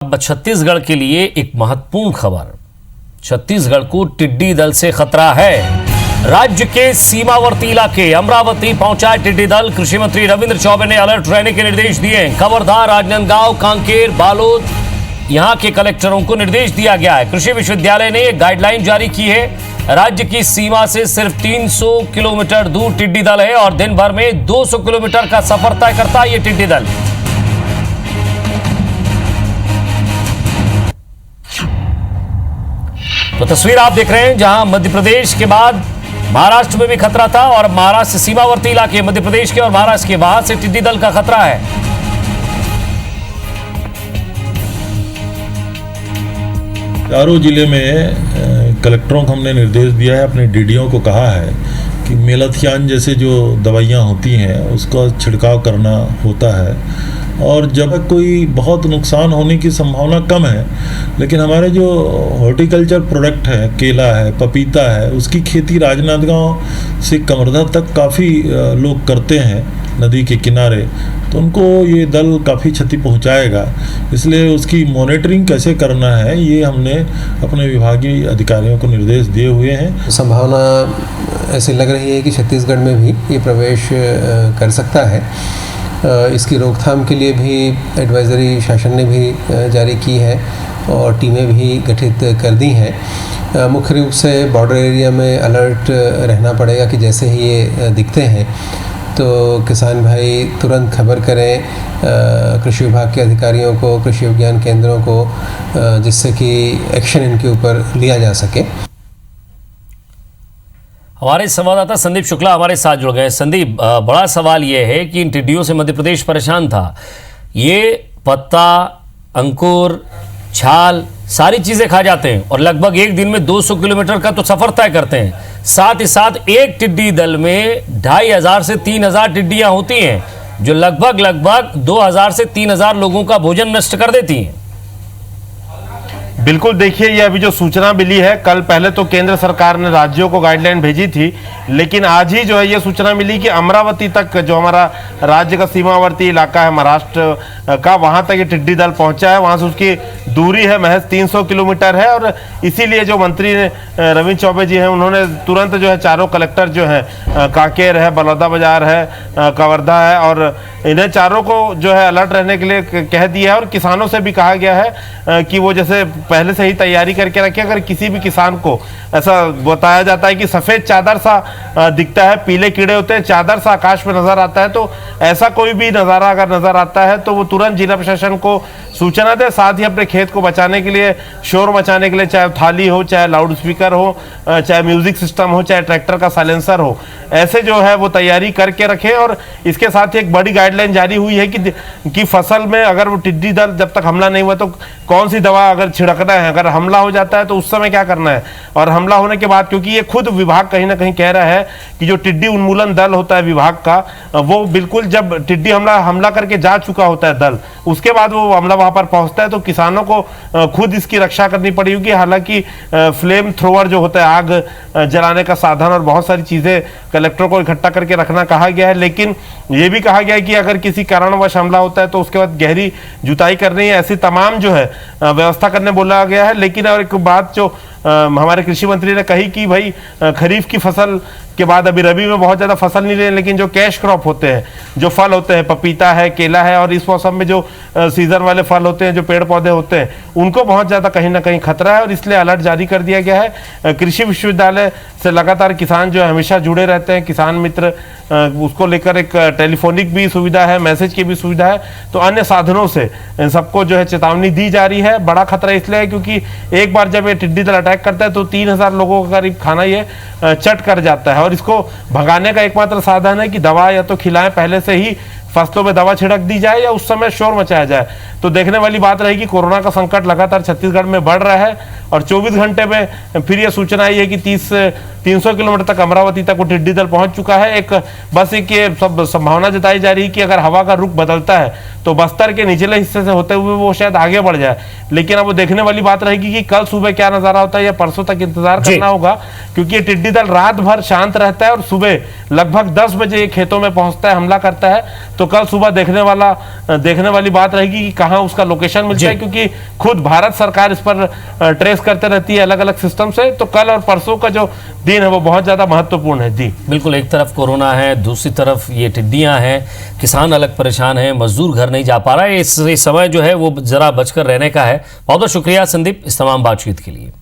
अब छत्तीसगढ़ के लिए एक महत्वपूर्ण खबर। छत्तीसगढ़ को टिड्डी दल से खतरा है। राज्य के सीमावर्ती इलाके अमरावती पहुंचा टिड्डी दल। कृषि मंत्री रविंद्र चौबे ने अलर्ट रहने के निर्देश दिए। खबरदार, राजनांदगांव, कांकेर, बालोद यहां के कलेक्टरों को निर्देश दिया गया है। कृषि विश्वविद्यालय ने एक गाइडलाइन जारी की है। राज्य की सीमा से सिर्फ 300 किलोमीटर दूर टिड्डी दल है और दिन भर में 200 किलोमीटर का सफर तय करता है ये टिड्डी दल। तो तस्वीर आप देख रहे हैं जहां मध्य प्रदेश के बाद महाराष्ट्र में भी खतरा था और महाराष्ट्र सीमावर्ती इलाके मध्य प्रदेश के और महाराष्ट्र के वहां से टिड्डी दल का खतरा है। चारों जिले में कलेक्टरों को हमने निर्देश दिया है, अपने डीडीओ को कहा है कि मेलाथियान जैसे जो दवाइयाँ होती हैं उसका छिड़काव करना होता है और जब कोई बहुत नुकसान होने की संभावना कम है, लेकिन हमारे जो हॉर्टिकल्चर प्रोडक्ट है, केला है, पपीता है, उसकी खेती राजनांदगांव से कवर्धा तक काफ़ी लोग करते हैं नदी के किनारे, तो उनको ये दल काफ़ी क्षति पहुंचाएगा। इसलिए उसकी मॉनिटरिंग कैसे करना है ये हमने अपने विभागीय अधिकारियों को निर्देश दिए हुए हैं। संभावना ऐसी लग रही है कि छत्तीसगढ़ में भी ये प्रवेश कर सकता है। इसकी रोकथाम के लिए भी एडवाइजरी शासन ने भी जारी की है और टीमें भी गठित कर दी हैं। मुख्य रूप से बॉर्डर एरिया में अलर्ट रहना पड़ेगा कि जैसे ही ये दिखते हैं तो किसान भाई तुरंत खबर करें कृषि विभाग के अधिकारियों को, कृषि विज्ञान केंद्रों को, जिससे कि एक्शन इनके ऊपर लिया जा सके। हमारे संवाददाता संदीप शुक्ला हमारे साथ जुड़ गए। संदीप, बड़ा सवाल यह है कि इन टिड्डियों से मध्य प्रदेश परेशान था। ये पत्ता, अंकुर, छाल सारी चीजें खा जाते हैं और लगभग एक दिन में 200 किलोमीटर का तो सफर तय करते हैं। साथ ही साथ एक टिड्डी दल में 2500 से 3000 टिड्डियां होती हैं जो लगभग 2000 से 3000 लोगों का भोजन नष्ट कर देती हैं। बिल्कुल, देखिए ये अभी जो सूचना मिली है, कल पहले तो केंद्र सरकार ने राज्यों को गाइडलाइन भेजी थी, लेकिन आज ही जो है ये सूचना मिली कि अमरावती तक जो हमारा राज्य का सीमावर्ती इलाका है महाराष्ट्र का, वहां तक ये टिड्डी दल पहुंचा है। वहां से उसकी दूरी है महज 300 किलोमीटर है और इसीलिए जो मंत्री रविंद्र चौबे जी हैं उन्होंने तुरंत जो है चारों कलेक्टर जो है कांकेर है, बलौदाबाजार है, कवर्धा है, और इन्हें चारों को जो है अलर्ट रहने के लिए कह दिया है। और किसानों से भी कहा गया है कि वो जैसे पहले से ही तैयारी करके रखे। अगर किसी भी किसान को ऐसा बताया जाता है कि सफ़ेद चादर सा दिखता है, पीले कीड़े होते हैं, चादर सा आकाश में नजर आता है, तो ऐसा कोई भी नज़ारा अगर नजर आता है तो वो तुरंत जिला प्रशासन को सूचना दे। साथ ही अपने खेत को बचाने के लिए, शोर मचाने के लिए, चाहे थाली हो, चाहे लाउड स्पीकर हो, चाहे म्यूजिक सिस्टम हो, चाहे ट्रैक्टर का साइलेंसर हो, ऐसे जो है वो तैयारी करके रखें। और इसके साथ ही एक बड़ी गाइडलाइन जारी हुई है कि फसल में अगर वो टिड्डी दल जब तक हमला नहीं हुआ तो कौन सी दवा अगर छिड़कना है, अगर हमला हो जाता है तो उस समय क्या करना है, और हमला होने के बाद, क्योंकि ये खुद विभाग कहीं ना कहीं कह रहा है कि जो टिड्डी उन्मूलन दल होता है विभाग का, वो बिल्कुल जब टिड्डी हमला करके जा चुका होता है दल, उसके बाद वो हमला वहां पर पहुंचता है तो किसानों को खुद इसकी रक्षा करनी पड़ेगी। हालांकि फ्लेम थ्रोवर जो होता है, आग जलाने का साधन और बहुत सारी चीजें कलेक्टर को इकट्ठा करके रखना कहा गया है, लेकिन ये भी कहा गया है कि अगर किसी कारणवश हमला होता है तो उसके बाद गहरी जुताई करनी है, ऐसी तमाम जो है व्यवस्था करने बोला गया है। लेकिन और एक बात जो हमारे कृषि मंत्री ने कही कि भाई खरीफ की फसल के बाद अभी रबी में बहुत ज़्यादा फसल नहीं रहे, लेकिन जो कैश क्रॉप होते हैं, जो फल होते हैं, पपीता है, केला है, और इस मौसम में जो सीजन वाले फल होते हैं, जो पेड़ पौधे होते हैं, उनको बहुत ज़्यादा कहीं ना कहीं खतरा है और इसलिए अलर्ट जारी कर दिया गया है। कृषि विश्वविद्यालय से लगातार किसान जो है हमेशा जुड़े रहते हैं, किसान मित्र, उसको लेकर एक टेलीफोनिक भी सुविधा है, मैसेज की भी सुविधा है, तो अन्य साधनों से इन सबको जो है चेतावनी दी जा रही है। बड़ा खतरा इसलिए है क्योंकि एक बार जब ये टिड्डी दल अटैक करता है तो 3000 लोगों का करीब खाना ये चट कर जाता है और इसको भगाने का एकमात्र साधन है कि दवा या तो खिलाएं, पहले से ही फसलों में दवा छिड़क दी जाए या उस समय शोर मचाया जाए। तो देखने वाली बात रहेगी, कोरोना का संकट लगातार छत्तीसगढ़ में बढ़ रहा है और 24 घंटे में फिर ये सूचना आई है कि 300 किलोमीटर तक अमरावती तक वो टिड्डी दल पहुंच चुका है। एक ये सब संभावना जताई जा रही है कि अगर हवा का रुख बदलता है तो बस्तर के निचले हिस्से से होते हुए वो शायद आगे बढ़ जाए। लेकिन अब वो देखने वाली बात रहेगी कि कल सुबह क्या नजारा होता है या परसों तक इंतजार करना होगा, क्योंकि ये टिड्डी दल रात भर शांत रहता है और सुबह लगभग 10 बजे खेतों में पहुंचता है, हमला करता है। तो कल सुबह देखने वाली बात रहेगी कि कहाँ उसका लोकेशन मिलता है, क्योंकि खुद भारत सरकार इस पर ट्रेस करते रहती है अलग अलग सिस्टम से। तो कल और परसों का जो दिन है वो बहुत ज्यादा महत्वपूर्ण है। जी बिल्कुल, एक तरफ कोरोना है, दूसरी तरफ ये टिड्डियां हैं, किसान अलग परेशान हैं, मजदूर घर नहीं जा पा रहा है। इस समय जो है वो जरा बचकर रहने का है। बहुत बहुत शुक्रिया संदीप इस तमाम बातचीत के लिए।